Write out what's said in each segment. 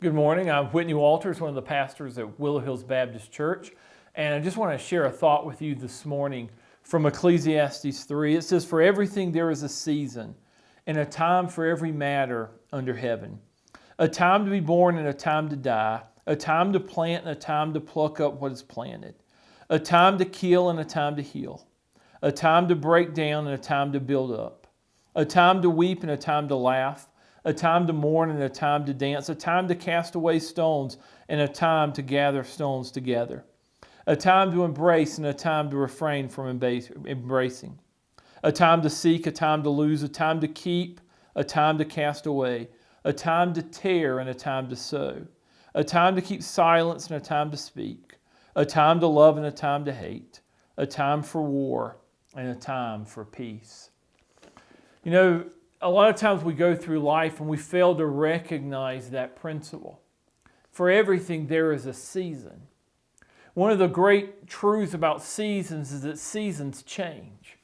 Good morning. I'm Whitney Walters, one of the pastors at Willow Hills Baptist Church, and I just want to share a thought with you this morning from Ecclesiastes 3. It says, "For everything there is a season, and a time for every matter under heaven. A time to be born and a time to die, a time to plant and a time to pluck up what is planted, a time to kill and a time to heal, a time to break down and a time to build up, a time to weep and a time to laugh, a time to mourn and a time to dance, a time to cast away stones and a time to gather stones together, a time to embrace and a time to refrain from embracing, a time to seek, a time to lose, a time to keep, a time to cast away, a time to tear and a time to sow, a time to keep silence and a time to speak, a time to love and a time to hate, a time for war and a time for peace." You know, a lot of times we go through life and we fail to recognize that principle. For everything, there is a season. One of the great truths about seasons is that seasons change.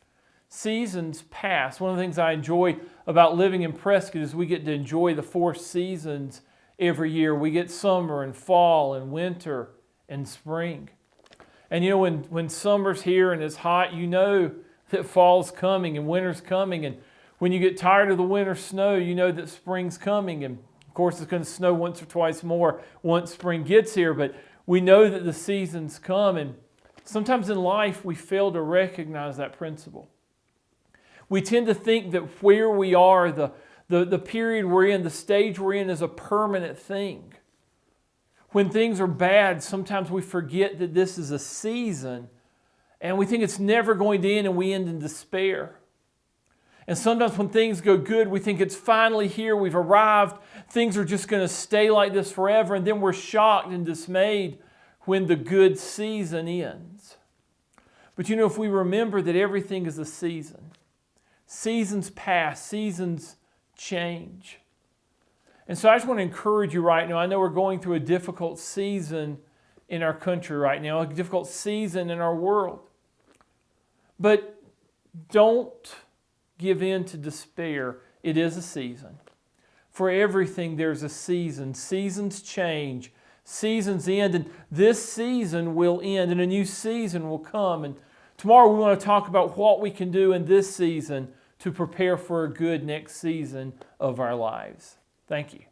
Seasons pass. One of the things I enjoy about living in Prescott is we get to enjoy the 4 seasons every year. We get summer and fall and winter and spring. And you know, when summer's here and it's hot, you know that fall's coming and winter's coming. And when you get tired of the winter snow, you know that spring's coming. And of course, it's going to snow once or twice more once spring gets here. But we know that the seasons come. And sometimes in life, we fail to recognize that principle. We tend to think that where we are, the period we're in, the stage we're in is a permanent thing. When things are bad, sometimes we forget that this is a season and we think it's never going to end and we end in despair. And sometimes when things go good, we think it's finally here, we've arrived, things are just going to stay like this forever, and then we're shocked and dismayed when the good season ends. But you know, if we remember that everything is a season, seasons pass, seasons change. And so I just want to encourage you right now. I know we're going through a difficult season in our country right now, a difficult season in our world. But don't give in to despair. It is a season. For everything, there's a season. Seasons change. Seasons end. And this season will end and a new season will come. And tomorrow we want to talk about what we can do in this season to prepare for a good next season of our lives. Thank you.